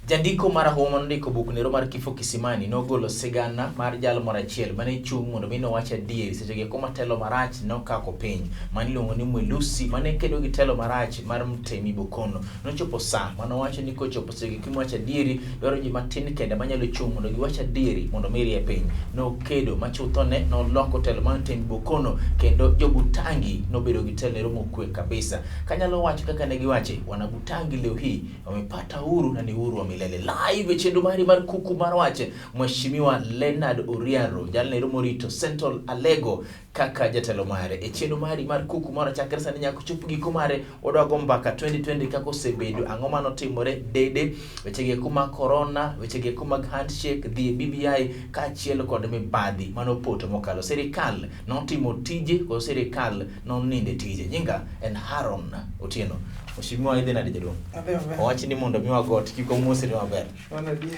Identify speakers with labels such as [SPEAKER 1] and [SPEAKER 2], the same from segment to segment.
[SPEAKER 1] Jandiko mar Huma ndiko buk nero mar kifo kisimani nogolo sigana mar jal moro achiel mane chung' mondo mi nowach adieri seche ge kuma telo marach nokako piny maniluongo ni Mwelusi mane kedo gi telo marach mar Mtemi Bokono. Nochopo saa manowacho ni kochopo seche ge kuma wacho adieri dwaro ji matin kende manyalo chung' mondo giwach adieri mondo mirie piny. Nokedo machutho ne noloko telo mar Mtemi Bokono kendo jobutangi nobedo gi telo mokwe kabisa. Kanyalo wacho kaka ne giwache wanabutangi leo hii wamepata uhuru na ni uhuru wa milele. Live Chenro mar Kuku Mar Wach, Mheshimiwa Leonard Oriaro jalne morito Central Alego kaka jatelo mare. Chenro mar Kuku Mar chakre sani nyaka chop giko mare odwago mbaka 2020 kako sebedo ang'o mano timore dede wechege kuma corona wechege kuma handshake dhi BBI kaachiel kod mibadhi manopoto mokalo. Serikal notimo tije ko serikal noninde tije. Nyinga en Haron Otieno. Mheshimiwa idhi nade jaduong'? Owachi ni mondo miwa got kiko mosiri maber.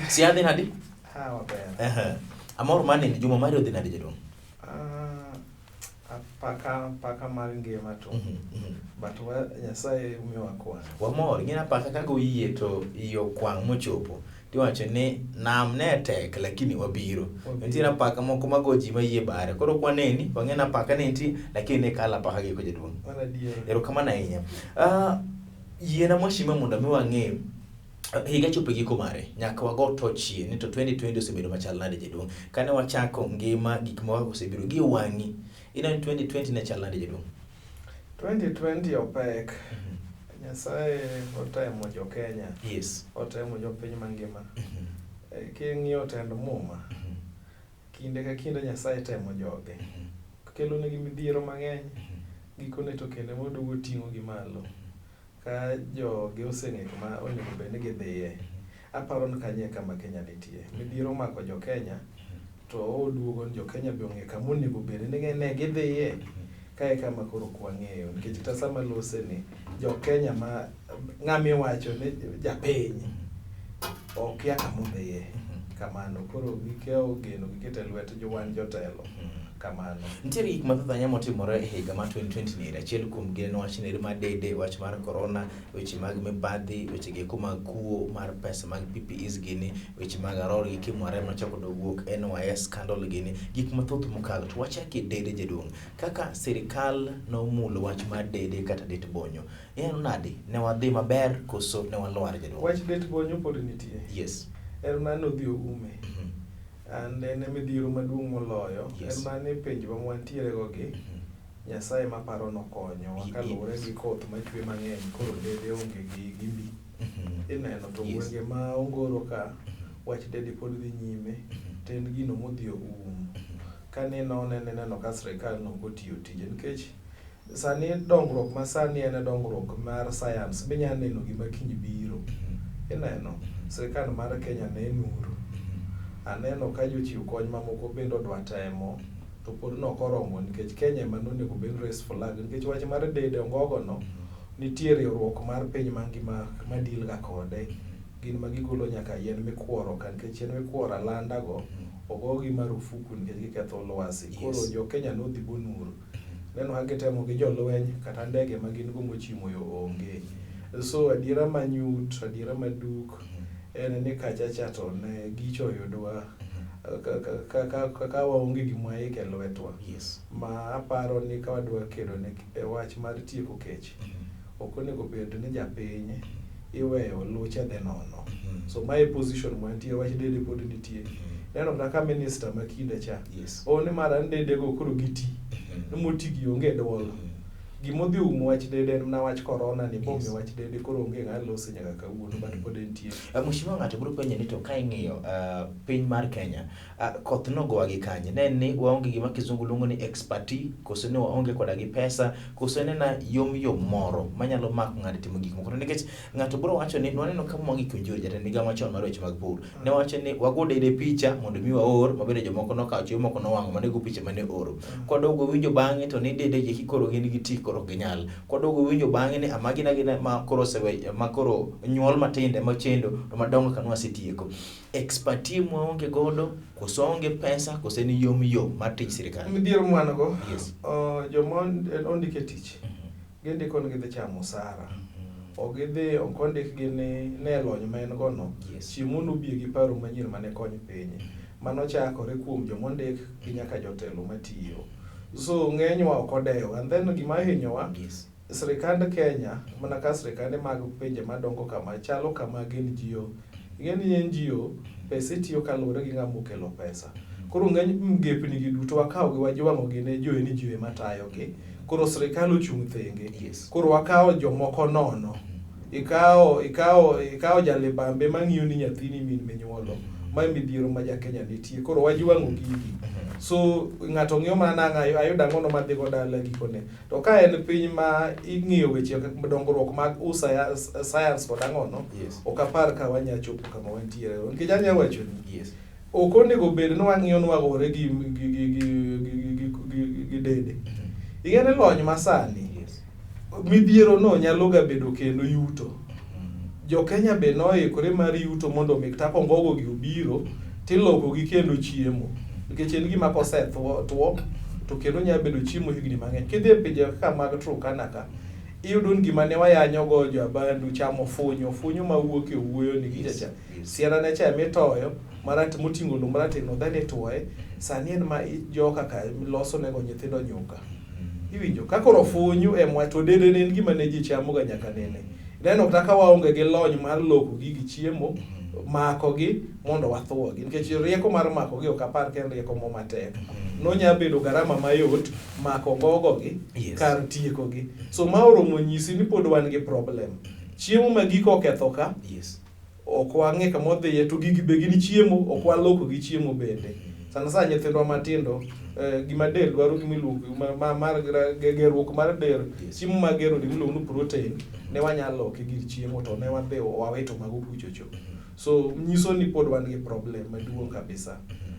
[SPEAKER 1] Si adhi nade?
[SPEAKER 2] Maber.
[SPEAKER 1] Amor mane ni juma mari odhi nade jaduong'?
[SPEAKER 2] Paka mar ngima to. But Nyasaye umiwa kwang'.
[SPEAKER 1] Wamor ngina paka kago yie to iyo kwang' mochopo. Tiwacho ni nam ne tek lakini wabiro. Nitiere paka moko magoji ma yie bare. Koro kwaneni wang'ena paka ne nti lakini ne kala paka gi ko jaduong'. Erokamano ahinya. Yiena Mheshimiwa mondo mi wang'e higa chopo giko mare nyaka wago tochie ni to 2020 osebedo machal nade jaduong'. Kane wachako ngima gik ma osebiro gi wang'i ina 2020 ne chal nade jaduong'?
[SPEAKER 2] 2020 opek. Nyasaye otemo jo Kenya.
[SPEAKER 1] Yes.
[SPEAKER 2] Otemo jo piny mangima. King'iyo tend muma. Kinde ka kinde Nyasaye temo joge. Kelo negi midhiero mang'eny. Gikone to kende modugo ting'o gi malo. Ka joge oseng'e kuma onego bed ni gidhiye. Aparo ni kanye kama Kenya nitie. Midhiero mako jo Kenya to oduogo jo Kenya be ong'e kama onego bed ni ne gidhiye. Kae kama koro kwang'eyo nikech kata sama lose ni jo Kenya ma ng'ami wacho ni japiny okia kama odhiye. Kamano koro gikeo geno gikete lwet jowan jotelo. Kamano.
[SPEAKER 1] Nitiere gik mathoth anyamo timore e higa mar 2020 ni achiel kuom geno wach nere mar dede wach mar corona weche mag mibadhi weche ge kuma kuo mar pesa mag PPEs gini weche mag aror gi kimware machako do wuok NYS scandal gini gik mathoth mokalo to wachake dede jaduong' kaka serikal nomulo wach mar dede kata det bonyo en nade ne wadhi maber koso ne walwar jaduong'?
[SPEAKER 2] Wach det bonyo pod nitie.
[SPEAKER 1] Yes.
[SPEAKER 2] En nano dhi ume. And ene midhiero maduong' moloyo. En mane penjo ma wantiere go gi. Nyasaye maparo nokonyo wakalure gi koth machwe mang'eny koro dede onge gi gimbi. Ineno to gwenge ma ongoro ka wach dede pod dhi nyime. Ten gino modhi kane neno ka serikal nokotiyo tije nikech sani dongruok ma sani en dongruok mar science minya neno gima kiny biro. Ineno serikal mar Kenya ne nuru. Aneno ka jochiw kony mamoko bende odwa temo to pod nokoromo nikech Kenya ema nonego bed race flag nikech wach mar dede ongogo no nitie riwruok mar piny mangima ma deal ga kode gin magigolo nyaka yien mikworo kan nikech yien mikworo alanda go ogogi marufuku nikech giketho lwasi. Koro jo Kenya nodhi bonuru. Neno ka gitemo gi jolweny kata ndege ma gin go mochimo yo onge. So adiera manyut adiera maduk en ni kachacha to ne gicho yudwa kaka waonge gima ike lwetwa.
[SPEAKER 1] Yes.
[SPEAKER 2] Ma aparo ni ka wadwa kedo ne wach mar tieko kech ok onego bed ni japiny iweyo luche dhe nono. So my position mantie wach dede pod nitie. Neno kaka minister makinde cha oni mara dede go koro giti ni motigi onge dwol gimodhi wach dede na wach corona ni bombe wach dede koro onge ng'alo nyaka kawuono but pod nitie.
[SPEAKER 1] Mheshimiwa ng'ato biro penjo ni to ka ing'iyo piny mar Kenya koth nogowa gi kanye ne ni waonge gima kizungu luongo ni expertise koso ne waonge koda gi pesa koso ne na yom moro manyalo mako ng'ato timo gik moko nikech ng'ato biro wacho ni waneno kama mwangi konjori jatend higa machon mar weche mag pur ne wacho ni wago dede picha mondo mi waor mabere jomoko nokawo chiemo moko nowang'o mane go picha mane oro kwadogo winjo bang'e to ni dede je kikoro gin gi tik koro ginyal kwadogo winjo bang'e ni amagina gina ma koro sewe ma koro nyuol matinde machendo to madongo kanwa sitieko expertise mwaonge godo koso onge pesa koso ni yom mar tich sirikal.
[SPEAKER 2] Midhiero mwana go jomon ondike tich gende kon gidhi chamo sara ogidhi okondik gi ne lony ma en gono chiemo nobie gi paro manyien mane kony piny mano chakore kuom jomondik gi nyaka jotelo matiyo. So ng'enywa ok odewo, and then gima hinyowa sirikand Kenya mana ka sirikande mag pinje madongo kama chalo kama gin NGO. Ng'eni NGO pesa itiyo kaluwore gi ng'ama okelo pesa. Koro ng'eny mgepni gi duto wakawo gi wajwang'o gi ne jo NGO matayo gi. Koro sirikal ochung' thenge. Koro wakawo jomoko nono. Ikawo jalibambe mang'iyo ni nyathini min minyuolo. Ma midhiero ma ja Kenya nitie. Koro wajwang'o gigi. So ng'ato ng'iyo mana ayudo ang'ono madhi go dala gikone. To ka en piny ma ing'iyo weche dongruok mag science kod ang'ono, ok apar ka wanyalo chopo kama wantiere. Nikech anyalo wacho ni ok onego bed ni wang'iyo ni wagore gi dede. Ing'e ni lony masani midhiero no nyalo ga bedo kendo yuto. Jo Kenya be noikore mar yuto mondo mi tapo ngogo gi obiro tiloko gi kendo chiemo. Nikech en gima kosetwo to kendo nyalo bedo chiemo higni mang'eny. Kidhi e pinje kaka mag Turkana ka, iyudo ni gima ne wayanyo go jo abandu chamo funyo ma wuok e wuoyo ni gicha. Siera ne cha mitoyo moting'o lum marateng' then ituoye. Sani en ma jo kaka loso nego nyithindo nyuka. Iwinjo ka koro funyu to dede ne en gima ne ji chamo ga nyaka nene. Neno kaka waonge gi lony mar loko gigi chiemo mako gi mondo wathuo gi, nikech rieko mar mako gi ok apar ken rieko mo matek. No nya bedo garama mayot mako gogo gi kar tieko gi. So ma oromo nyisi ni pod wan gi problem. Chiemo ma giko oketho ka ok wang'e kama odhiye, to gigi be gin chiemo ok waloko gi chiemo bende. Sana nyithindwa matindo gima del dwaro gimiluongo mar gerruok mar del, chiemo magero del miluongo ni protein ne wanyalo loke gir chiemo to ne wadhi waweto mago kuchocho. So nyiso ni pod wan gi problem maduong' kabisa.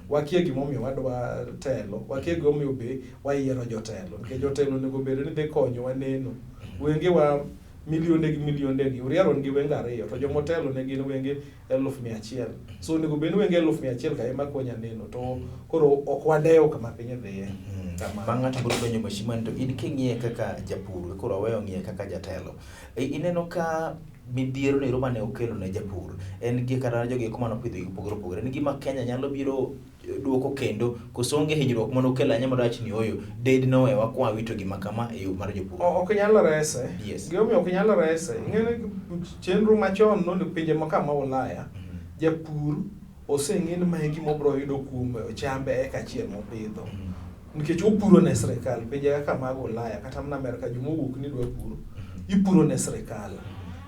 [SPEAKER 2] Wakia gimomiyo wadwa telo, wakia gimomiyo be wayiero jotelo. Nikech jotelo nego bed ni dhi konyo waneno. Wenge wa milionde gi uriaro ngi wenge ariyo, to jomotelo ne gin wenge 100,000. So nego bed ni wenge 100,000 ka ema konya neno, to koro ok wadewo kama piny dhiye.
[SPEAKER 1] Bang'ato biro donjo mashimani, to in king'iye kaka japur, koro aweyo ng'iye kaka jatelo. Ineno ka midhiero no mane okelo ne japur en gi kata jogi kuma nopidho gi pogore. En gima Kenya nyalo biro duoko kendo kosonge hinyruok mano okelo anya marach ni oyo ded no we wakwa wito gima kama e yo mar jopur.
[SPEAKER 2] Ok nyalo rese. Gimomiyo ok nyalo rese. Ing'e chenro machon no pinje kama Ulaya, japur oseng'en ma gima obro yudo kuom chambe eka chiel mopidho. Nikech opuro ne sirikal, pinje kaka mag Ulaya kata mana Amerika, jomowuok ni dwa puro, ipuro ne sirikal.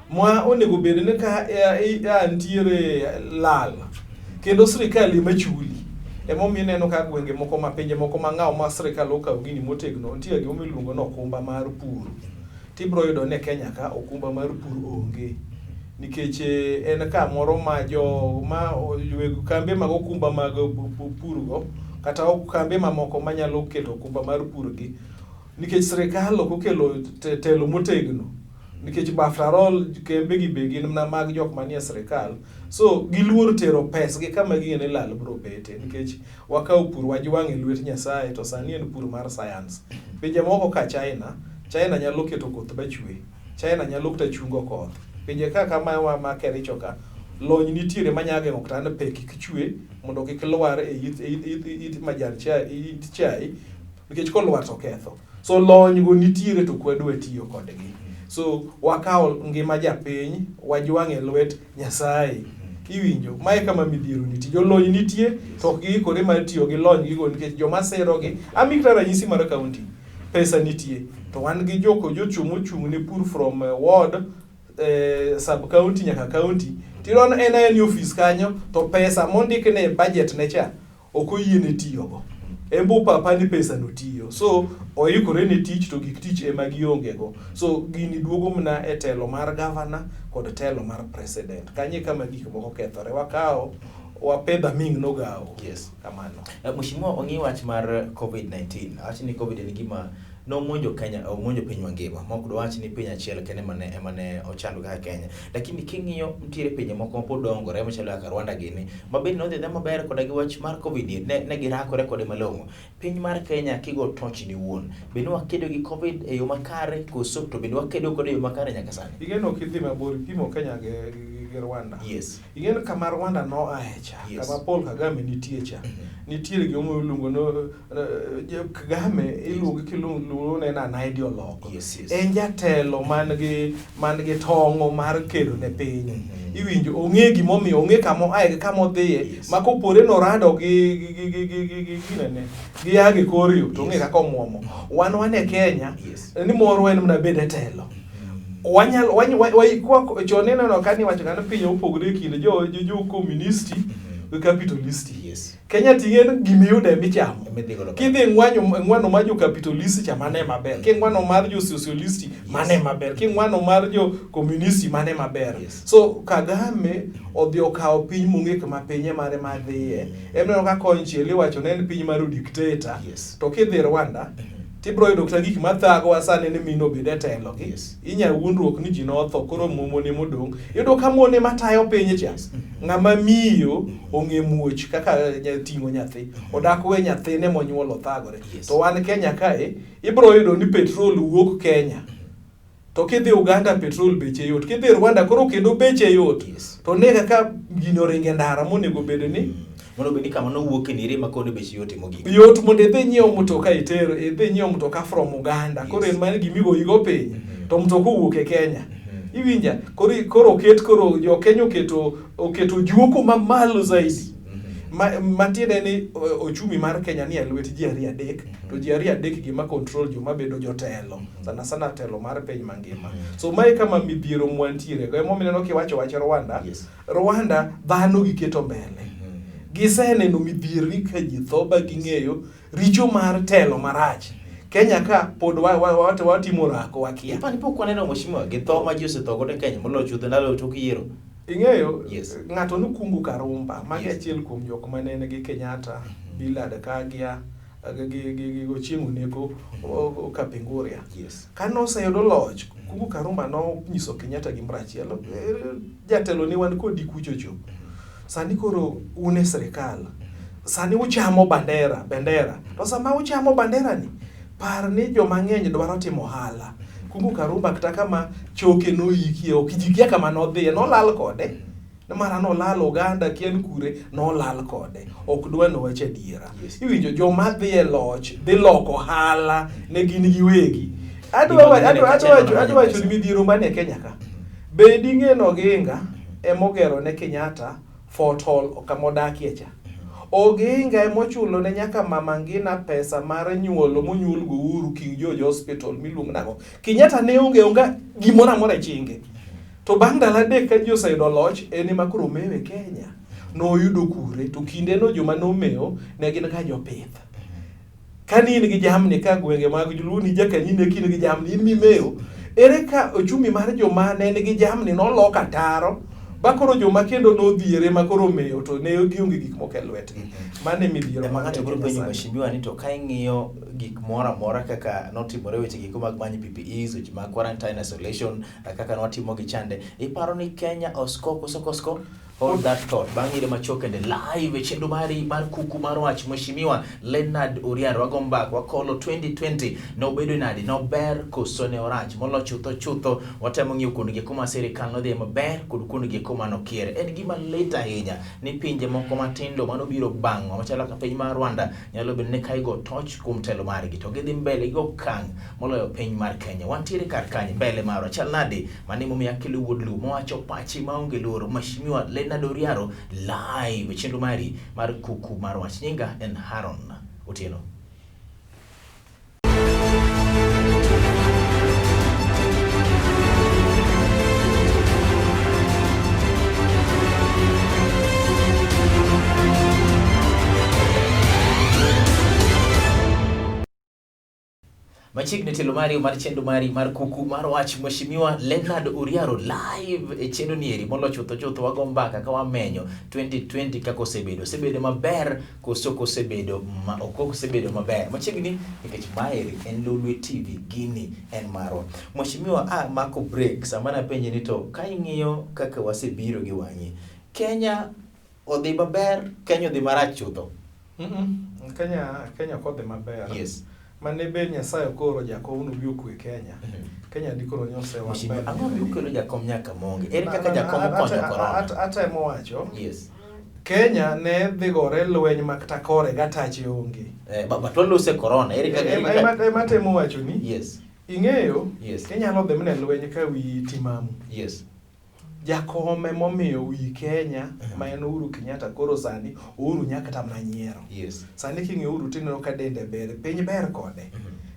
[SPEAKER 2] Mwa onego bed ni ka ntiere lal kendo sirikal ema chuli. Emomiyo ineno ka gwenge moko ma pinje moko ma ng'aw ma sirikal okawo gini motegno, nitie gima iluongo ni okumba mar pur. Tibro yudo ne Kenya ka okumba mar pur onge. Nikech en ka moro ma kambe mag okumba mag pur go kata kambe mamoko manyalo keto okumba mar pur gi. Nikech sirikal ok okelo telo motegno. Nikech baftarol kembe gi be gin mag jok manie sirikal. So giluor tero pes gi kama gine lal bro bete. Nikech wakaw pur wajwang'e lwet Nyasaye, to sani en pur mar science. Pinje moko ka China nyalo keto koth bachwe. China nyalo kata chungo koth. Pinje kaka ma Kericho ka lony nitiere manyage ok tan pe kik chwe mondo kik lwar e it majan chai nikech kolwar to ketho. So lony go nitiere to kwadwa tiyo kodgi. So wakawo ngima japiny wajwang'e lwet Nyasaye. Iwinjo mae kama midhiero nitie, jolony nitie to ok giikore mar tiyo gi lony gigo nikech joma sero gi. Amikra ranyisi mar kaunti, pesa nitie to wan gi jochung' ne pur from ward sub county nyaka county. Tiron en office kanyo to pesa mondik ne budget ne cha ok oyiene tiyo go. Embo papa ni pesa no tiyo. So oikore ne tich to gik tich ema gionge go. So gini duogo mna e telo mar governor kod telo mar president. Kanye kama gik moko kethore wakawo wapedha ming no gawo.
[SPEAKER 1] Yes.
[SPEAKER 2] Kamano.
[SPEAKER 1] Mheshimiwa, ong'i wach mar COVID-19. Awach ni COVID en gima nomonjo Kenya, omonjo piny mangima. Mok dwach ni piny achiel kende mane ochando kaka Kenya. Lakini king'iyo nitiere pinje moko mapod dongore machalo kaka Rwanda gini, mabende nodhi maber koda gi wach mar Covid ne girakore kode malong'o. Piny mar Kenya kigo toch ni wuon. Bende wakedo gi Covid e yo makare koso to bende wakedo kode e yo makare nyaka sani.
[SPEAKER 2] Igeno kidhi mabor pimo Kenya gi Rwanda.
[SPEAKER 1] Yes.
[SPEAKER 2] Igeno kama Rwanda no aecha, kama Paul Kagame nitie cha. Nitiere gimo iluongo no Kagame iluongo ne na ideologue.
[SPEAKER 1] Yes.
[SPEAKER 2] En jatelo man gi tong'o mar kedo ne piny. Iwinjo ong'e gimomiyo ong'e kamo ae kamo dhiye makopore no rado gi age korio to ong'e kaka omuomo. Wan e Kenya ni moro en mna bede telo. Choneno no kani wacho kan piny opogore kind jo komunisti gi kapitalisti.
[SPEAKER 1] Yes.
[SPEAKER 2] Kenya ting'en gimiyude michamo. Kidhi ng'wano mar jo kapitalisti cha mane maber. King'wano mar jo socialisti mane maber. King'wano mar jo komunisti mane maber.
[SPEAKER 1] Yes.
[SPEAKER 2] So Kagame odhi okawo piny mong'e kama pinye mare madhiye. Emno ka konchiel iwacho ne en piny mar dictator.
[SPEAKER 1] Yes.
[SPEAKER 2] To kidhi Rwanda tibro yudo kata gik mathago wasane ni mino bede telo gi.
[SPEAKER 1] Yes.
[SPEAKER 2] Inya wuondruok ni ji notho koro momone modong'. Yudo ka mone matayo piny cha. Ng'ama miyo ong'e muoch kaka ting'o nyathi. Odak we nyathine monyuolo thagore.
[SPEAKER 1] Yes.
[SPEAKER 2] To wan Kenya kae ibro yudo ni petrol wuok Kenya. To kidhi Uganda petrol beche yot. Kidhi Rwanda koro kendo beche yot.
[SPEAKER 1] Yes.
[SPEAKER 2] To ne kaka gino ringe ndara monego bed ni
[SPEAKER 1] mondo bedi kama no wuok e nire makone bechi yote mogik.
[SPEAKER 2] Yot mondo idhi nyiew mtoka itero, idhi nyiew mtoka from Uganda. Yes. Koro en mane gimigo igo piny. To mtoka wuok e Kenya. Iwinja, koro jo Kenya oketo juoko mamalo zaidi. Matiende ni ochumi mar Kenya ni elwet ji 2 to ji 2 gima control joma bedo jotelo. Sana telo mar piny mangima. So mai kama midhiero mwantiere. Go emomineno kiwacho Rwanda.
[SPEAKER 1] Yes.
[SPEAKER 2] Rwanda dhano giketo mbele. Giseneno midhieri ka ji thoba ging'eyo richo mar telo marach. Kenya ka pod watimo rako wakia.
[SPEAKER 1] Ipani pok waneno mheshimiwa githo ma ji osethogo ne Kenya molo chutho ndalo tok yiero.
[SPEAKER 2] Ing'eyo
[SPEAKER 1] Yes.
[SPEAKER 2] ng'ato nukungu Karumba magi achiel kuom jok manene gi Kenyatta, Bilad Kagia, gi chieng oneko Kapenguria.
[SPEAKER 1] Yes.
[SPEAKER 2] Kano oseyudo loch, Kungu Karumba no nyiso Kenyatta gi mrachielo. Jatelo ni wan kodi kuchocho. Sani koro une serikal. Sani uchamo bendera. To sama uchamo bandera ni, par ni joma ng'eny dwaro timo hala. Kungu Karumba kata kama choke no ikie okijikia kama no dhiye no lal kode. Mara no lal Uganda kien kure no lal kode. Ok dwa no wache diera.
[SPEAKER 1] Yes.
[SPEAKER 2] Iwinjo joma dhiye loch, dhi loko hala ne gin giwegi. Adwa wacho ni midhiero mane Kenya ka. Bedi ng'eno ginga emogero ne Kenyatta Fort Hall okamodakie cha. Oginga emochulo ne nyaka Mama Ngina pesa mar nyuolo monyuol go Uhuru King George Hospital miluongo nago. Kenyatta ne onge gimoro amora chinge. To bang' ndalo 3 ka ji oseyudo loch en ma koro mewe Kenya. No yudo kure to kinde no joma no mewo ne gin ka jopith. Kani in gi jamni ka gwenge mag Juluoni jakanyine kin gi jamni in mimewo. Ere ka ochumi mar joma ne nigi jamni no loka taro. Bakoro joma kendo no dhiere makoro meyo to ne gionge gik moko e lwetgi. Mane midhiero
[SPEAKER 1] ma ng'ato koro penjo mheshimiwa ni to ka ing'iyo gik mora kaka notimore weche gik mag manyo PPEs, weche mag quarantine isolation, kaka notimo gi chande. Iparo ni Kenya osko hold that thought. Bang' ire machoke and live chenro mari mar kuku mar wach mheshimiwa Leonard Oriaro wagombak wakolo 2020 no bedo nadi no ber koso ne orach molo chutho watemo ng'iyo kuonde kuma serikal no dhi maber kod kuonde kuma no kier. En gima lit ahinya ni pinje moko matindo mano biro bang'o machalo ka piny mar Rwanda nyalo bedo ne kaigo toch kuom telo margi to gidhi mbele go kang moloyo piny mar Kenya. Wantiere kar kany mbele maro chal nade manimo mi akilo wuodlu mowacho pachi maonge loro mheshimiwa Leonard Oriaro live chenro mari mar kuku mar wach. Nyinga en Haron Otieno. Machiegni telo mari mar chenro mari mar kuku mar wach Mheshimiwa Leonard Uriaro live e chenro nieri molo chutho wago mbaka ka wamenyo 2020 kako osebedo maber koso kosebedo maber. Machiegni nikech maeri en Lolwe TV gini en marwa. Mheshimiwa mako break sama na penje ni to ka ing'iyo kaka wasebiro gi wang'i. Kenya odhi maber, Kenya odhi marach chutho.
[SPEAKER 2] Kenya kodhi maber.
[SPEAKER 1] Yes.
[SPEAKER 2] Mane be Nyasaye koro jakom no wuok e Kenya. Kenya dikoro nyose wa maber.
[SPEAKER 1] Ang'o mukelo jakom nyaka monge? Ere kaka jakom konyo corona?
[SPEAKER 2] Atemo wacho.
[SPEAKER 1] Yes.
[SPEAKER 2] Kenya ne dhi gore lweny makta kore gatache onge.
[SPEAKER 1] But lose corona. Ere kaka
[SPEAKER 2] matemo wacho ni.
[SPEAKER 1] Yes.
[SPEAKER 2] Ing'eyo?
[SPEAKER 1] Yes.
[SPEAKER 2] Kenya no dhi mne lweny ka wi timamu.
[SPEAKER 1] Yes.
[SPEAKER 2] Jakome momiyo wi Kenya ma en Uhuru Kenyatta koro sani Uhuru nyaka tamna nyiero.
[SPEAKER 1] Yes.
[SPEAKER 2] Sani king'e Uhuru tineno ka dende ber, piny ber kode.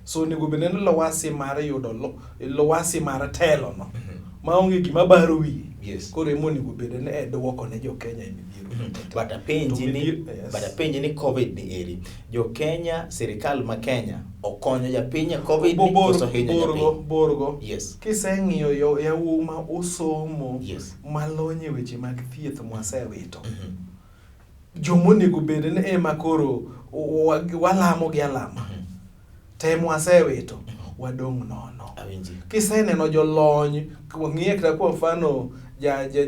[SPEAKER 2] So nego beneno lowasi mar yudo lowasi mar telo no. Maonge gima baro wi.
[SPEAKER 1] Yes.
[SPEAKER 2] Koro emo bede ne dwoko ne jo Kenya e midhiero.
[SPEAKER 1] But apenji ni COVID ni eri. Jo Kenya, sirikal ma Kenya okonyo japiny COVID ni koso hinyo japiny.
[SPEAKER 2] Borgo.
[SPEAKER 1] Yes.
[SPEAKER 2] Kiseng'iyo yauma osomo malonye weche mag thieth mwasewito. Jomonego bede ne ema koro walamo gi alama. Temo wasewito wadong' nono. Kiseneno jolony ng'iye kata kwa mfano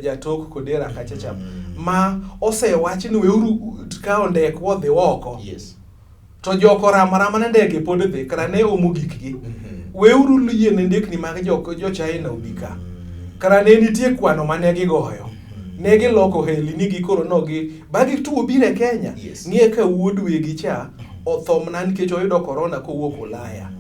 [SPEAKER 2] jatok kodera kachacha ma osewach ni weuru ka ondek wodhi oko.
[SPEAKER 1] Yes.
[SPEAKER 2] To joko ramarama ne ndege pod dhi kara ne omo gikgi. Weuru liye ndekni mag jo China obika. Kara ne nitie kwano mane gigoyo. Ne giloko heli ni gikoro nogi bagi tuo bire Kenya. Ng'iye ka wuod wegi cha othomna nikech oyudo corona kowuok Ulaya.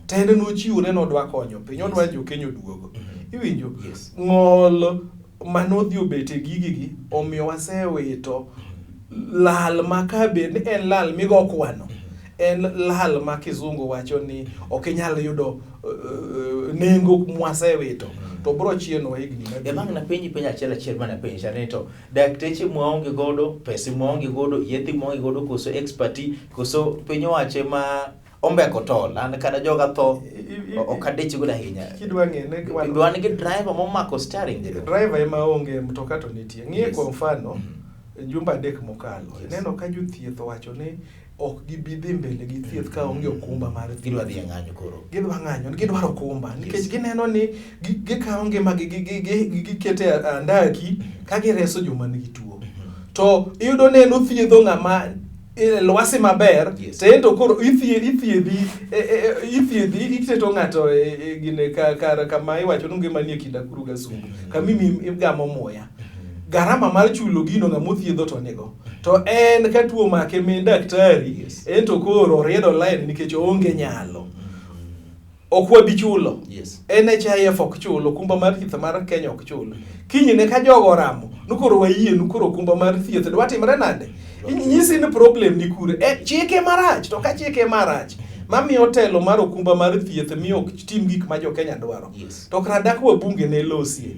[SPEAKER 2] Tende nochiwore nodwa konyo piny odwa jo Kenya duogo. Iwinjo? Ng'ol manodhi obete gigi omiyo wasewito lal makabe ni en lal migo kwano. En lal ma kizungu wacho ni okinyal yudo nengo mwasewito. To bro chieno higni na
[SPEAKER 1] bang' na penji achiel mana penji chane to dakteche mwaonge godo, pesa mwaonge godo, yethi mwaonge godo koso experti koso piny owache ma ombeko tol an kada joga tho okadechi goda hinya.
[SPEAKER 2] Kidwa ng'ene
[SPEAKER 1] dwan gi driver momako steering
[SPEAKER 2] driver ema onge mtoka to nitie. Ng'iye kwa mfano jumba adek mokalo. Neno ka jothieth wacho ni ok gibidhi mbele gi thieth ka onge okumba mar
[SPEAKER 1] gidwa dhi ng'anyo koro.
[SPEAKER 2] Gidwa ng'anyo, gidwaro okumba nikech gineno ni gikawo ngima gikete andaki ka gireso joma nigi tuo. To iyudo neno thiedho ng'ama lwasi maber tendo koro ithiedhi iketo ng'ato gine kama iwacho ni ngima nie kinda kuru gasungu kamimi igamo moya. Garama mar chulo gino ng'amo thiedho to nego. To en ka tuo make min daktari en to koro riedo line nikech onge nyalo. Okwa bichulo. NHIF ok chulo, kumba mar thieth mar Kenya ok chulo. Kinyine ka jogo ramo, nukoro wayie nukoro kumba mar thieth dwa timre nade? Inyisi ni problem ni kure. Chike marach, to ka chike marach. Mami otelo mar okumba mar thieth miyo ok tim gik ma jo Kenya dwaro. To kradak wa bunge ne losie.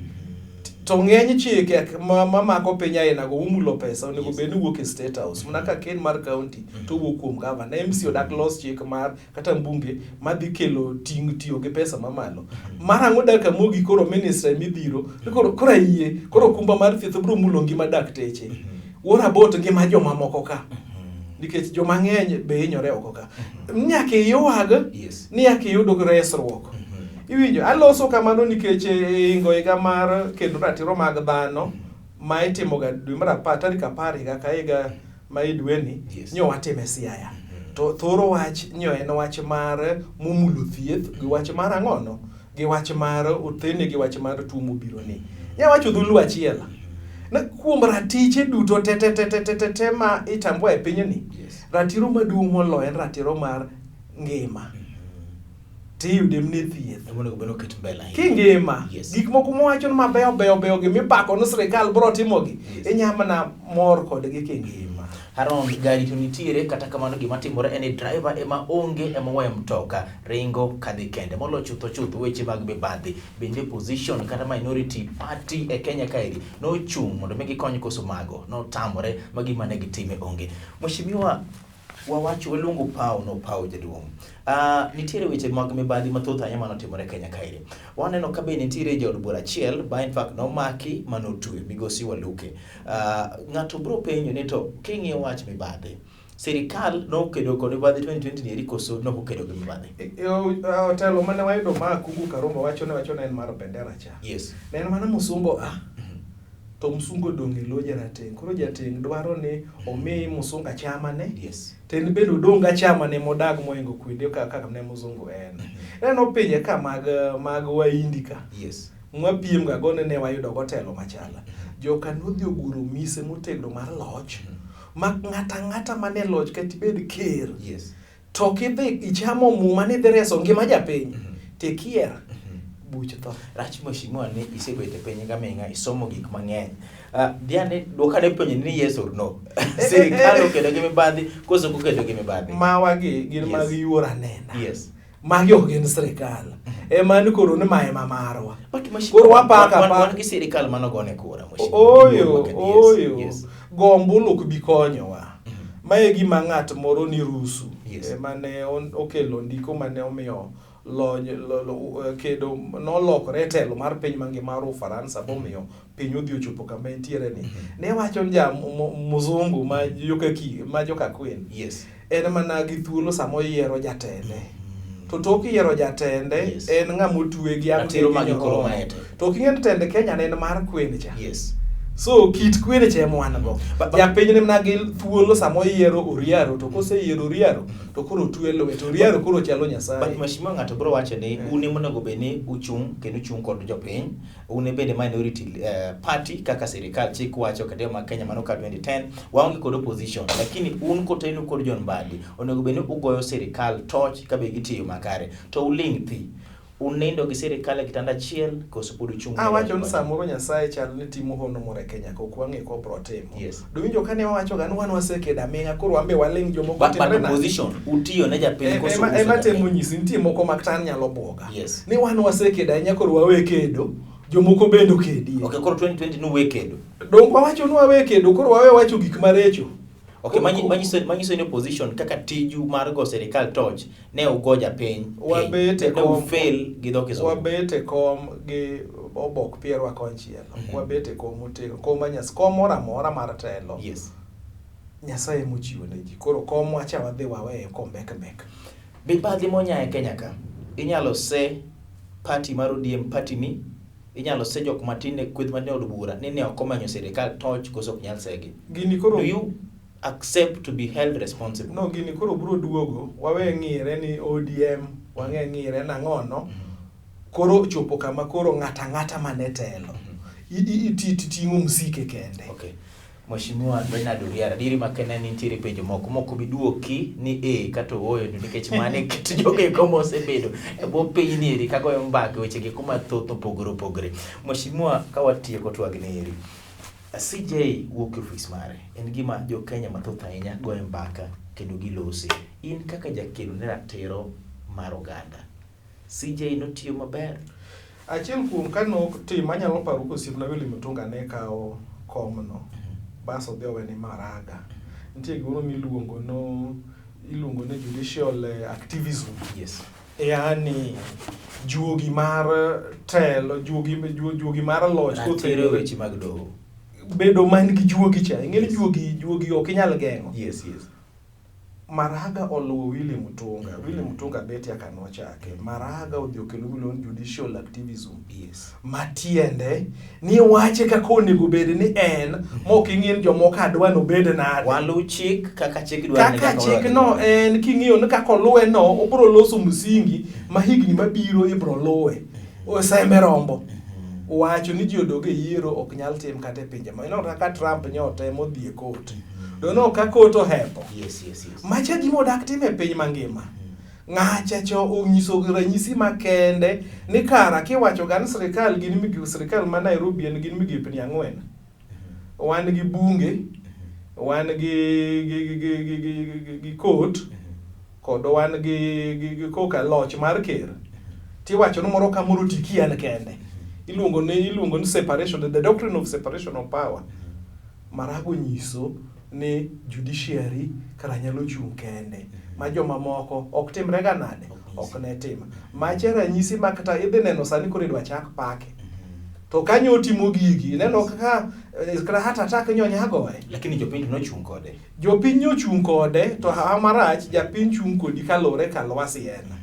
[SPEAKER 2] To ng'eny chike mamako piny aina go umulo pesa onego bed ni wuok e State House mana ka ken mar county to wuok kuom governor. MC odak los chik mar kata mbunge madhi kelo tiyo gi pesa mamalo. Marang'o daka mogi koro minister midhiro koro yie koro kumba mar thieth bro mulo ngima dakteche. Wora bot ngima joma moko ka. Nikech joma ng'eny be hinyore oko ka. Nyaka iyuag ni nyaka iyudo resruok. Iwinjo, aloso kamano nikech ingo higa mar kendo ratiro mag dhano ma itimo ga dwe mar 10 tarik 10 higa ka higa ma idweni nyo watime Siaya. To thoro wach nyo en wach mar mumulo thieth gi wach mar ang'ono gi wach mar othene gi wach mar tuo mobiro ni. Nya wacho dhulu achiel. Na kuom ratiche duto te ma itambua e pinyni. Ratiro maduong' moloyo en ratiro mar ngima. Tiyude mne thieth
[SPEAKER 1] mondo beno ket mbele
[SPEAKER 2] kingima gik moko mowacho mabeyo gi mipako no sirikal bro timogi inyama na mor kod gi kingima.
[SPEAKER 1] Haron gari to nitiere kata kamano gima timore en driver ema onge ema wayo mtoka ringo kadhi kende molo chutho weche mag mibadhi bende position kata minority party e Kenya kaeri no chung mondo megi kony koso mago no tamore magi mane gitime onge. Mheshimiwa wawacho waluongo paw jaduong'. Nitiere weche mag mibadhi mathoth ahinya manotimore Kenya kae. Waneno ka be nitiere jaod bura achiel ba in fact nomaki manotwe migosi Waluke. Ng'ato bro penjo ni to king'iyo wach mibadhi, sirikal nokedo kod mibadhi 2020 ni koso nokedo gi mibadhi.
[SPEAKER 2] Telo mane wayudo ma Kuku Karumba wacho ne en mar bendera cha.
[SPEAKER 1] Yes.
[SPEAKER 2] Ne en mana musungo to musungo dong' e lo jarateng'. Koro jateng' dwaro ni omi musunga chamane.
[SPEAKER 1] Yes.
[SPEAKER 2] Ten bedo donga chamane modag moingo kwede kaka ne musungu en. Neno pinje ka mag waindi ka.
[SPEAKER 1] Yes.
[SPEAKER 2] Mwa piem ga gone ne wayudo gotelo machala. Joka nodhi oguro mise motegno mar loch. Mak ng'ata mane loch ka tibed ker.
[SPEAKER 1] Yes.
[SPEAKER 2] To kidhi ichamo muma ni dhi reso ngima japiny. Tekier. Buch tho.
[SPEAKER 1] Rach mheshimiwa ni isebete penye gamenga isomo gik mang'eny. Diane duoka ne penye ni yes or no. Sirikal okedo gi mibadhi koso kokedo gi mibadhi.
[SPEAKER 2] Mawagi gin mag yuora nena.
[SPEAKER 1] Yes.
[SPEAKER 2] Magi ok gin sirikal. Mani koro ni maema marwa.
[SPEAKER 1] Koro wapaka wan gi sirikal manogone kura
[SPEAKER 2] mheshimiwa. Oyo. Yes. Gombulu ok bi konyowa. Mae gima ng'at moro ni rusu.
[SPEAKER 1] Yes.
[SPEAKER 2] Mane okelo ndiko mane omiyo kedo nolokore telo mar piny mangima mar Ufaransa bomiyo piny odhi ochopo kama entiere ni. Ne wacho ja muzungu ma joka Queen.
[SPEAKER 1] Yes.
[SPEAKER 2] En mana gi thuolo samo yiero jatende. To tok yiero jatende en ng'ama otwe gi
[SPEAKER 1] atiro mag koro maete.
[SPEAKER 2] To king'en tende Kenya ne en mar Queen cha.
[SPEAKER 1] Yes.
[SPEAKER 2] So kit kwere che mwan go. Ja piny ne mna gi thuolo samo yiero Oriaro to kose yiero Oriaro to koro twe Lolwe to Oriaro koro chalo Nyasaye.
[SPEAKER 1] But mheshimiwa ng'ato bro wacho ni une monego beni uchung kendo chung kod jopiny. Une bende minority party kaka sirikal chik wacho kata ma Kenya mano ka 2010 waonge kod opposition, lakini un kotenu kod John Mbadi onego beni ugoyo sirikal torch kabe gitiyo makare to uling thi. Unendo gi sirikal kitanda chiel koso pod chung.
[SPEAKER 2] Wacho ni samoro Nyasaye chal ni timo hono more Kenya ko kwange ko protemo.
[SPEAKER 1] Yes.
[SPEAKER 2] Do winjo kane wacho gan wan wasekeda menga koro ambe waling jomoko
[SPEAKER 1] timre na opposition utiyo ne japiny koso.
[SPEAKER 2] Ema temo nyisi nitie moko maktan nyalo boga.
[SPEAKER 1] Yes.
[SPEAKER 2] Ni wan wasekeda nya koro wawe kedo jomoko bendo kedi.
[SPEAKER 1] Okay, koro 2020 no wekedo.
[SPEAKER 2] Dong wacho no wawe kedo koro wawe wacho gik marecho.
[SPEAKER 1] Okay, manyiso in opposition kaka tiju mar go sirikal torch ne ugoja piny.
[SPEAKER 2] Wabete
[SPEAKER 1] kom fail gi dho Kizungu.
[SPEAKER 2] Wabete kom gi obok piero akonchiel. Wabete kom otego kom manyas kom mora mar telo.
[SPEAKER 1] Yes.
[SPEAKER 2] Nyasaye mochiwo ne ji. Koro kom wacha wadhi wawe kom mek.
[SPEAKER 1] Mibadhi monya e Kenya ka. Inyalo se party mar ODM party ni inyalo se jok matinde kweth mane od bura ni ne okomanyo sirikal torch koso ok nyal segi.
[SPEAKER 2] Gini koro
[SPEAKER 1] do you accept to be held responsible?
[SPEAKER 2] No, gini koro bro duogo wawe ng'ire ni ODM wange ng'ire na ng'ono. Koro chopo kama koro ng'ata mane telo. Ting'o msike kende.
[SPEAKER 1] Okay. Mheshimiwa Bernard Oriara diri makene ni nitiere penjo moko biduoki ni kata oyo nikech mane kit joge komo osebedo e bo piny ni kagoyo mbaka weche gi kuma thoth opogore. Mheshimiwa ka watieko twag ni eri. CJ wuok office mare en gima jo Kenya mathoth ahinya goyo mbaka kendo gilose. In kaka jakelo ne ratiro mar oganda, CJ notiyo maber.
[SPEAKER 2] Achiel kuom kano tim anyalo paro kosipna Willy Mutunga ne kao komno. Baso dhewe ni Maraga. Ntie gino miluongo ne judicial activism.
[SPEAKER 1] Yes.
[SPEAKER 2] Yani juogi mar telo, juogi mar loch
[SPEAKER 1] kotero weche mag doho.
[SPEAKER 2] Bedo man gi juogi cha. Ing'e juogi ok inyal geng'o.
[SPEAKER 1] Yes.
[SPEAKER 2] Maraga oluwo Willy Mutunga. Willy Mutunga beti akano chake. Maraga odhi okelo milon judicial activism.
[SPEAKER 1] Yes.
[SPEAKER 2] Matiende ni wache kaka onego bed ni en mok ing'ien jomoko adwa no bed nade.
[SPEAKER 1] Walu chik kaka chik dwaro
[SPEAKER 2] ni kaka chik no en king'iyo ni kaka luwe no obro loso msingi ma higni mabiro ibro luwe. Oseme rombo. Wacho ni ji odoge yiero ok nyal tim kata pinje ma ino kaka Trump nyote modhi e court. Dono ka koto hepo.
[SPEAKER 1] Yes.
[SPEAKER 2] Macha gimo dak time piny mangima. Ng'acha cho onyiso ranyisi makende ni kara kiwacho gan sirikal gin migi sirikal ma Nairobi en gin migi piny ang'wen. Wan gi bunge, wan gi court, kod wan gi koka loch mar ker. Tiwacho no moro ka moro tikian kende. Iluongo ni separation, the doctrine of separation of power. Marago nyiso ni judiciary kara nyalo chung' kende ma joma moko ok timrega nade ok ne tima. Mache ranyisi ma kata idhi neno sani koro idwa chak pake to kanyo otimo gigi neno kaka hata attack nyonya goye,
[SPEAKER 1] lakini jopiny nochung' kode,
[SPEAKER 2] jopiny ochung' kode to marach japiny chung' kodi kalore kalwasi en.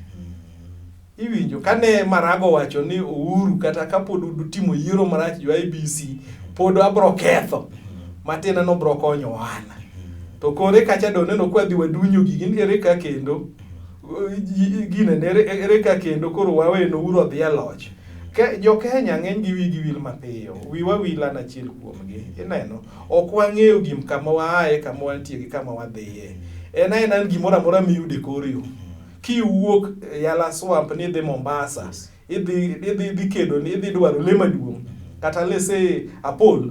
[SPEAKER 2] Iwinjo kane Marago wacho ni Uhuru kata kapod utimo yiero marach jo IBC pod abro ketho matin no bro konyo wana to kore kacha do neno kwa dhi wadunyo gigi ere ka kendo gine ere ka kendo koro waweno Uhuru odhi e loch ke jo Kenya ng'eny gi wigi wil mapiyo wiwa wila na chiel kuomgi ineno ok wang'eyo gim kama waaye kama wantie gi kama wadhiye en gimoro amora miyude koryo kiwuok yala swamp ni dhi Mombasa idhi kedo ni idhi dwaro le maduong' kata lese Apol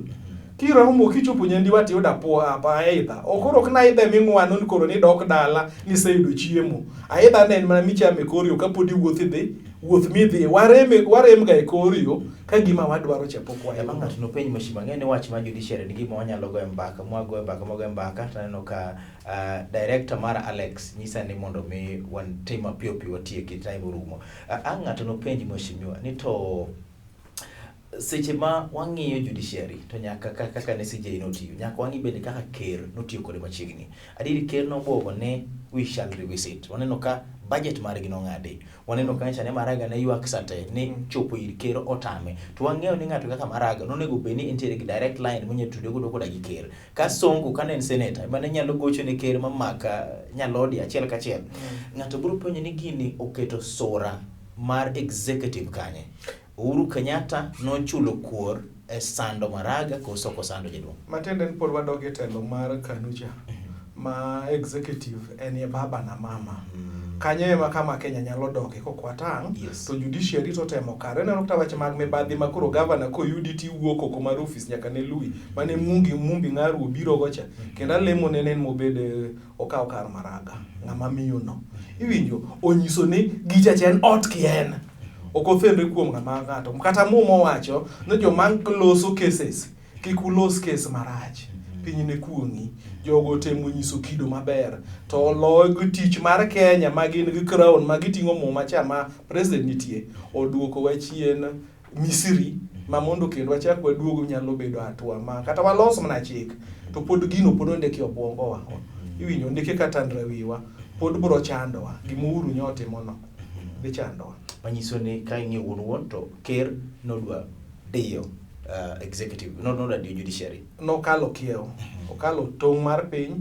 [SPEAKER 2] kiromo kichopo nyandi wati yuda po apa aidha okoro kna idhe ming'wano ni koro ni dok dala ni seyudo chiemo aidha nen mana michame koryo kapodi wuoth midhi warem ga e koryo ka gima wadwaro chapo kwa
[SPEAKER 1] ema ng'ato no penj mashi mang'eny ni wach ma judiciary ni gima wanyalo go mbaka mwago mbaka taneno ka director mar Alex nyisa ni mondo mi wan tema pio watieki time rumo ng'ato no penj mheshimiwa ni to seche ma wang'iyo judiciary to nyaka kaka ne CJ notiyo nyaka wang'i bende kaka ker notiyo kode machiegni adiri ker no bogo ne we shall revisit waneno ka budget margi no ng'adi waneno ka ne Maraga ne ywak sate ni chopo ir ker otame to wang'eyo ni ng'ato kaka Maraga nonego beni entiere gi direct line monye tudo godo koda gi ker ka Sonko kane en senator mane nyalo gocho ne ker mamaka nyalodi achiel kachiel ng'ato biro penjo ni gini oketo sora mar executive kanye Uhuru Kenyatta nochulo kuor e sando Maraga koso sando jaduong'.
[SPEAKER 2] Matende ni pod wadoge telo mar Kanucha ma executive en ye baba na mama. Kanye ema kama Kenya nyalo doke kokwatang to judiciary to temo kare neno kata wache mag mibadhi makoro governor ko UDT wuok oko mar office nyaka ne lui mane mumbi ngaru biro gocha kenda lemo nenen mobede okaw kar Maraga ng'ama miyo no. Iwinjo onyiso ni gicha chen ot kien okofendre kuom ng'ama ng'ato kata mumo wacho no joma loso cases kikulos case marach piny ne kuongi jogo temo nyiso kido maber to logo tich mar Kenya magin gi crown magiting'o muma chama president nitie oduoko wachien Misri ma mondo kendo wachak waduogo nyalo bedo atwa ma kata walos mana chik to pod gino pod ondiki obwongo wa iwinjo ndike kata ndrewiwa pod bro chandowa gimuru nyote mono dhi chandowa
[SPEAKER 1] manyiso ni ka ing'e wuon to ker nodwa dio executive nodwa dio judiciary
[SPEAKER 2] nokalo kiewo okalo tong' mar piny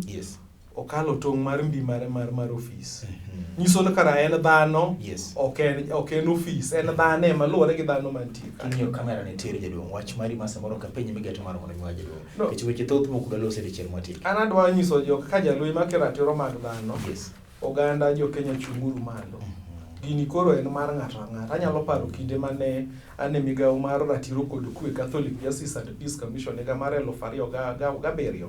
[SPEAKER 2] okalo tong' mar mbi mar office nyiso ni kara en dhano ok en office en dhano ema luwore gi dhano mantie
[SPEAKER 1] kinyo kamera ne tere jaduong' wach mari ma samoro ka piny migeto mar mondo miwa jaduong' kech weche thoth mokudwa lose dichiel mwatiki
[SPEAKER 2] an adwa nyiso jok ka jalwe makiratiro mag dhano oganda jo Kenya chunguru malo gini koro en mar ng'ato ang'ata anyalo paro kinde mane ane migawo mar ratiro kod kwe Catholic Justice and Peace Commission ega mar 2007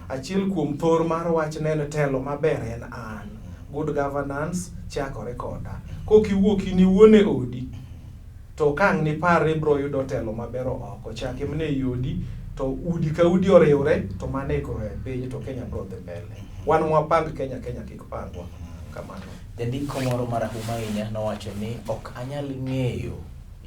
[SPEAKER 2] achiel kuom thor mar wach neno telo maber en an good governance chakore koda kokiwuok ni wuone odi to kang' ni pare bro yudo telo maber oko chake mne yodi to udi ka udi oriwre to mane koro e piny to Kenya bro dhi mbele wan mwapang Kenya kik pangwa kamano.
[SPEAKER 1] Jandiko moro marahuma ahinya nowacho ni ok anyal ng'eyo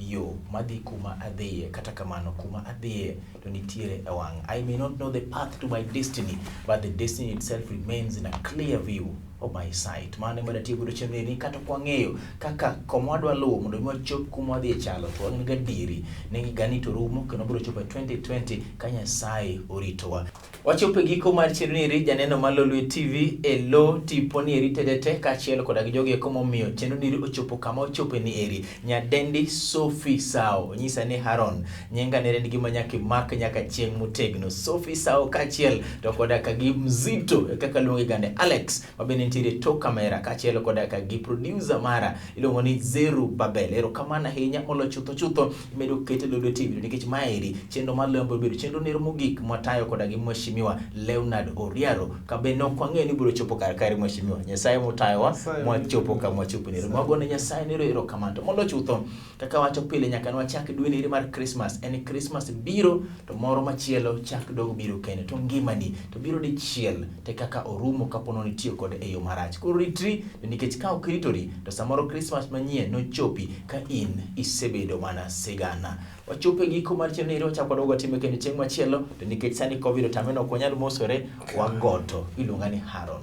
[SPEAKER 1] yo madhi kuma adhiye kata kamano kuma adhiye to nitiere e wang'. I may not know the path to my destiny, but the destiny itself remains in a clear view of my sight. Mane mwada tiyo kudo chemne ni kata kwa ng'eyo kaka komwadwa luo mundo mwa chop kuma adhiye chalo to wang'in gadiri nengi gani to rumo kano buro chopa 2020 kanya sai oritowa. Wachope giko mar chenro niri janeno mar Lolwe TV elo tipo ni eri tedete kachielo koda gi jogi komo miyo chenro niri ochopo kama ochope ni eri nyadendi Sophie Sao nyisa ni Haron nyenga nere nigi manyaki mak nyaka chieng mutegno Sophie Sao kachiel to koda kagi mzito kaka luongi gande Alex mabene mantiere tok kamera kachielo koda ka gi producer mara iluongo ni Zeru Babel. Erokamano ahinya molo chutho imedo keto Lolwe TV nikech maeri chenro mar Lolwe bedo chenro nero mogik mwatayo koda gi Mheshimiwa Leonard Oriaro. Kabe no kwang'e ni biro chopo kar kare Mheshimiwa. Nyasaye motayowa mwachopo kama chopo nero. Mwagone Nyasaye nero erokamano. Molo chutho kaka wacho pile nyaka nwachak dwe nere mar Christmas. En Christmas biro to moro machielo chak dog biro kende. To ngimani to biro dichiel te kaka orumo kapono nitiyo kod eyo marach. Koro ritri nikech ka okritori to samoro Christmas manyien no chopi ka in isebedo mana sigana. Wachope giko mar chenro nero chako dogo time kendo chieng machielo to nikech sani Covid otameno ok wanyal mosore wagoto iluonga ni Haron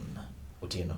[SPEAKER 1] Otieno.